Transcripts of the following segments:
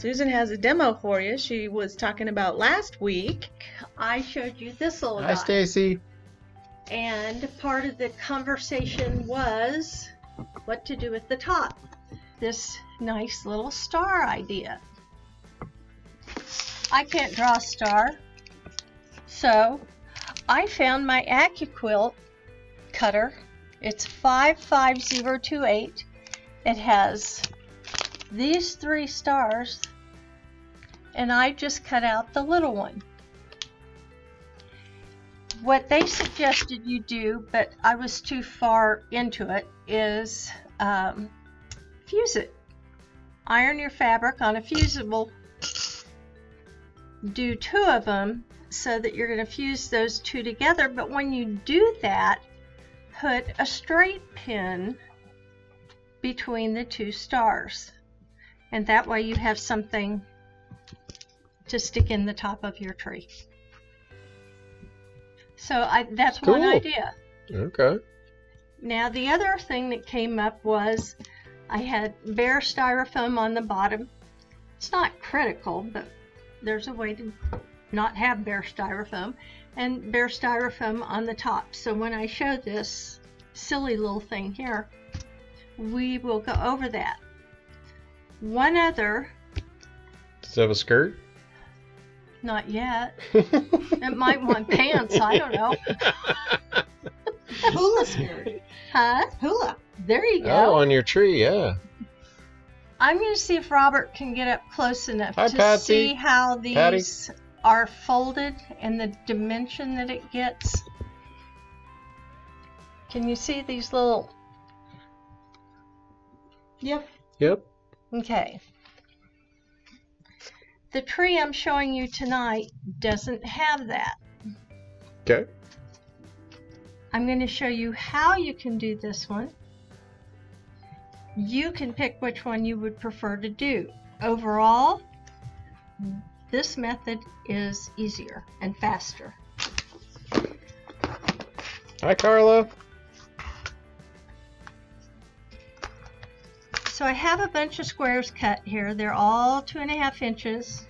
Susan has a demo for you. She was talking about last week. I showed you this little Hi, guy. Stacy. And part of the conversation was what to do with the top. This nice little star idea. I can't draw a star, so I found my AccuQuilt cutter. It's 55028. It has these 3 stars, and I just cut out the little one. What they suggested you do, but I was too far into it, is fuse it. Iron your fabric on a fusible. Do 2 of them so that you're going to fuse those 2 together, but when you do that, put a straight pin between the 2 stars, and that way you have something to stick in the top of your tree. So that's Cool. one idea. Okay. Now the other thing that came up was I had bare styrofoam on the bottom. It's not critical, but there's a way to not have bare styrofoam, and bare styrofoam on the top. So when I show this silly little thing here, we will go over that. One other. Does it have a skirt? Not yet. It might want pants, I don't know. Hula skirt. Huh? Hula. There you go. Oh, on your tree, yeah. I'm going to see if Robert can get up close enough Hi, to Patsy. see how these Patty. are folded and the dimension that it gets. Can you see these little... Yep. Yep. Okay. The tree I'm showing you tonight doesn't have that. Okay. I'm going to show you how you can do this one. You can pick which one you would prefer to do. Overall, this method is easier and faster. Hi, Carla. So I have a bunch of squares cut here. They're all 2.5 inches.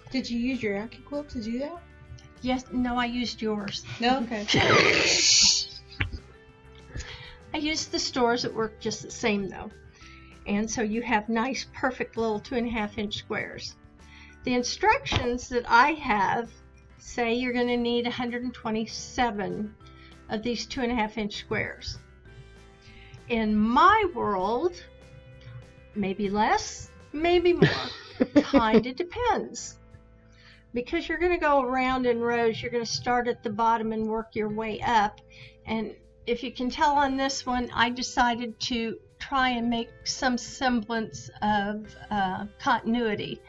Did you use your AccuQuilt to do that? Yes, no, I used yours. No? Okay. I used the stores that work just the same though. And so you have nice, perfect little 2.5 inch squares. The instructions that I have say you're going to need 127 of these 2.5 inch squares. In my world, maybe less, maybe more. Kind of depends. Because you're going to go around in rows, you're going to start at the bottom and work your way up. And if you can tell on this one, I decided to try and make some semblance of continuity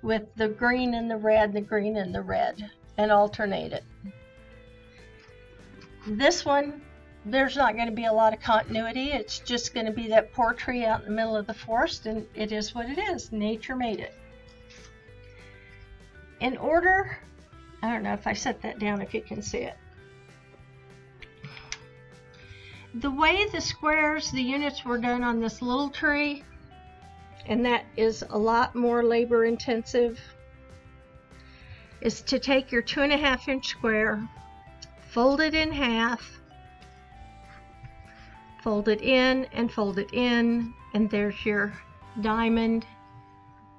with the green and the red, the green and the red, and alternate it. This one, there's not going to be a lot of continuity. It's just going to be that poor tree out in the middle of the forest, and it is what it is. Nature made it. In order, I don't know if I set that down if you can see it. The way the squares, the units were done on this little tree, and that is a lot more labor intensive, is to take your 2.5 inch square, fold it in half, fold it in and fold it in, and there's your diamond,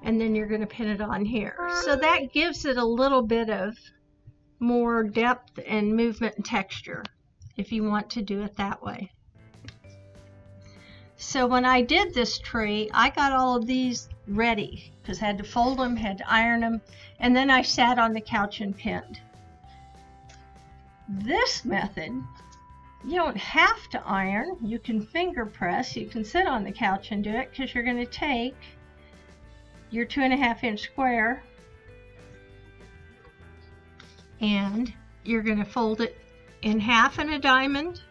and then you're going to pin it on here. So that gives it a little bit of more depth and movement and texture if you want to do it that way. So when I did this tree, I got all of these ready because I had to fold them, had to iron them, and then I sat on the couch and pinned. This method, you don't have to iron. You can finger press. You can sit on the couch and do it because you're going to take your 2.5 inch square and you're going to fold it in half in a diamond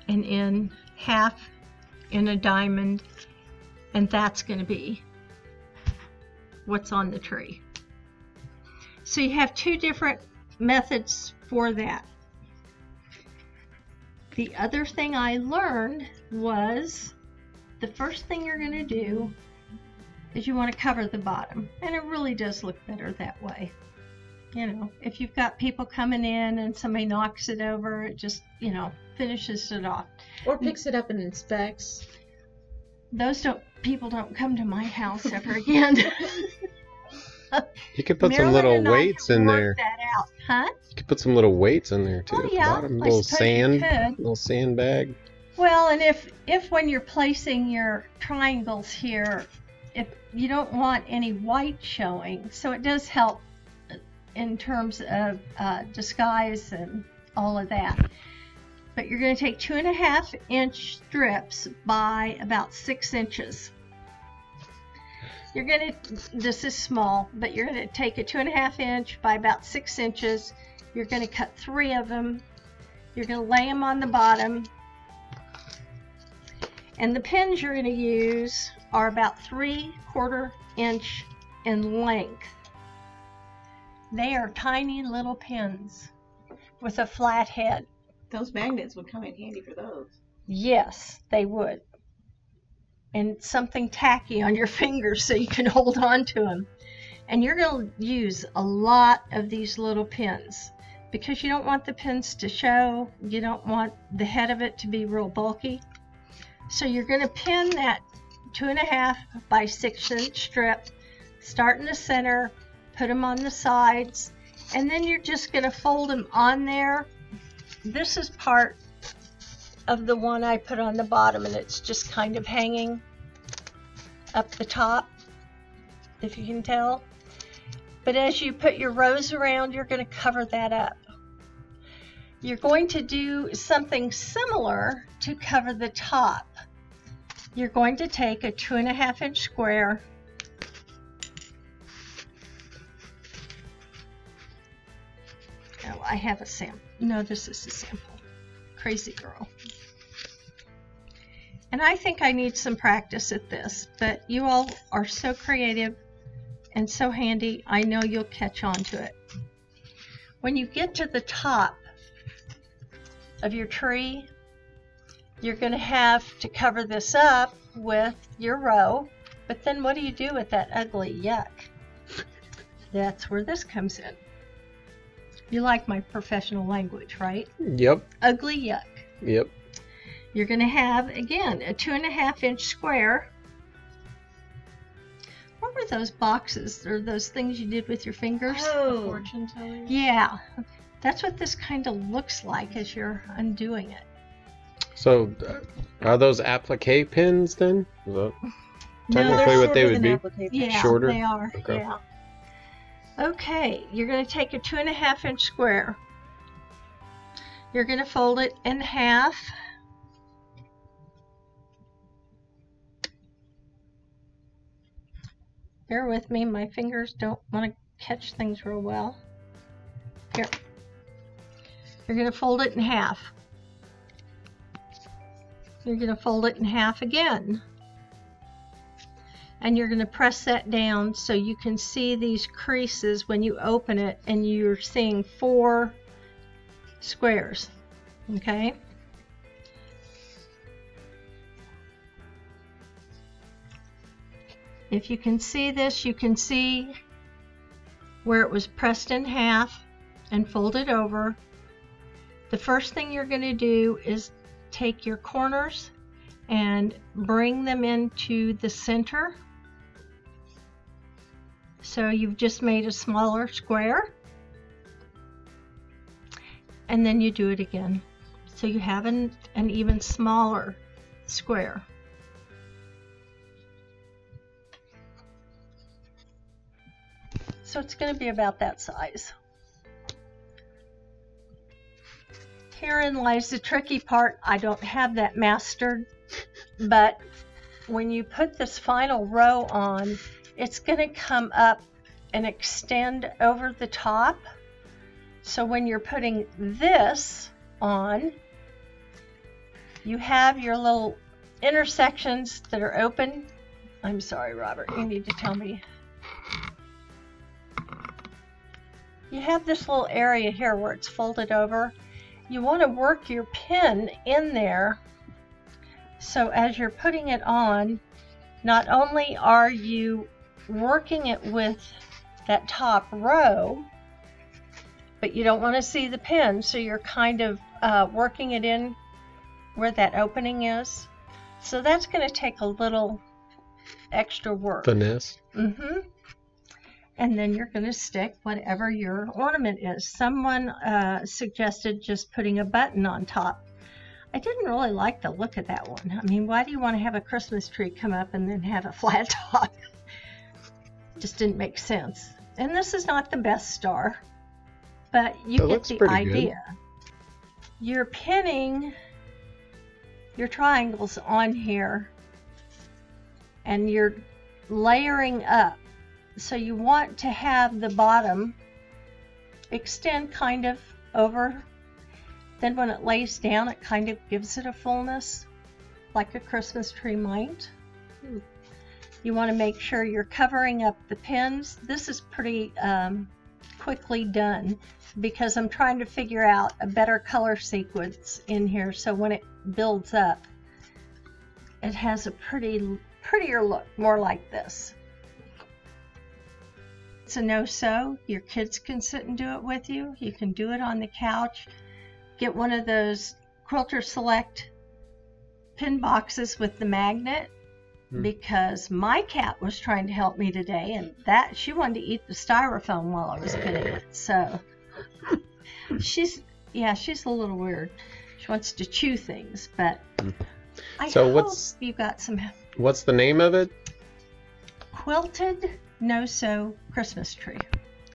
and in half in a diamond, and that's going to be what's on the tree. So you have 2 different methods for that. The other thing I learned was the first thing you're going to do is you want to cover the bottom, and it really does look better that way. You know, if you've got people coming in and somebody knocks it over, it just, you know, finishes it off. Or picks it up and inspects. People don't come to my house ever again. You could put some Marilyn little and I weights have in worked there. That out. Huh? You could put some little weights in there too. Oh, at the yeah, bottom. I Little suppose you sand, could. little sandbag. Well, and if when you're placing your triangles here, if you don't want any white showing, so it does help in terms of disguise and all of that. But you're going to take 2.5-inch strips by about 6 inches. This is small, but you're going to take a 2.5-inch by about 6 inches. You're going to cut 3 of them. You're going to lay them on the bottom. And the pins you're going to use are about 3/4 inch in length. They are tiny little pins with a flat head. Those magnets would come in handy for those. Yes, they would. And something tacky on your fingers so you can hold on to them. And you're going to use a lot of these little pins because you don't want the pins to show. You don't want the head of it to be real bulky. So you're going to pin that 2.5 by 6 inch strip, start in the center, put them on the sides, and then you're just going to fold them on there. This is part of the one I put on the bottom, and it's just kind of hanging up the top, if you can tell. But as you put your rows around, you're going to cover that up. You're going to do something similar to cover the top. You're going to take a 2.5-inch square, oh, I have a sample. No, this is a sample. Crazy girl. And I think I need some practice at this, but you all are so creative and so handy, I know you'll catch on to it. When you get to the top of your tree, you're going to have to cover this up with your row, but then what do you do with that ugly yuck? That's where this comes in. You like my professional language, right? Yep. Ugly yuck. Yep. You're going to have, again, a 2.5-inch square. What were those boxes or those things you did with your fingers? Oh, Fortune teller. Yeah, that's what this kind of looks like as you're undoing it. So, are those applique pins then? Is that technically they're what they shorter would than be? applique. Yeah, Shorter? they are. Okay. Yeah. Okay, you're going to take a 2.5-inch square. You're going to fold it in half. Bear with me, my fingers don't want to catch things real well. Here. You're going to fold it in half. You're going to fold it in half again. And you're going to press that down so you can see these creases when you open it, and you're seeing 4 squares. Okay? If you can see this, you can see where it was pressed in half and folded over. The first thing you're going to do is take your corners and bring them into the center. So you've just made a smaller square. And then you do it again. So you have an even smaller square. So it's going to be about that size. Herein lies the tricky part. I don't have that mastered, but when you put this final row on, it's going to come up and extend over the top. So when you're putting this on, you have your little intersections that are open. I'm sorry, Robert, you need to tell me. You have this little area here where it's folded over. You want to work your pin in there, so as you're putting it on, not only are you working it with that top row, but you don't want to see the pin, so you're kind of working it in where that opening is. So that's going to take a little extra work. Finesse. And then you're going to stick whatever your ornament is. Someone suggested just putting a button on top. I didn't really like the look of that one. I mean, why do you want to have a Christmas tree come up and then have a flat top? Just didn't make sense. And this is not the best star, but you get the idea. Good. You're pinning your triangles on here and you're layering up. So you want to have the bottom extend kind of over. Then when it lays down, it kind of gives it a fullness, like a Christmas tree might. You want to make sure you're covering up the pins. This is pretty quickly done because I'm trying to figure out a better color sequence in here, so when it builds up, it has a prettier look, more like this. It's a no-sew. Your kids can sit and do it with you. You can do it on the couch. Get one of those Quilter Select pin boxes with the magnet, because my cat was trying to help me today, and she wanted to eat the styrofoam while I was pinning it. So she's a little weird. She wants to chew things, but I hope you got some. What's the name of it? Quilted No-Sew Christmas Tree.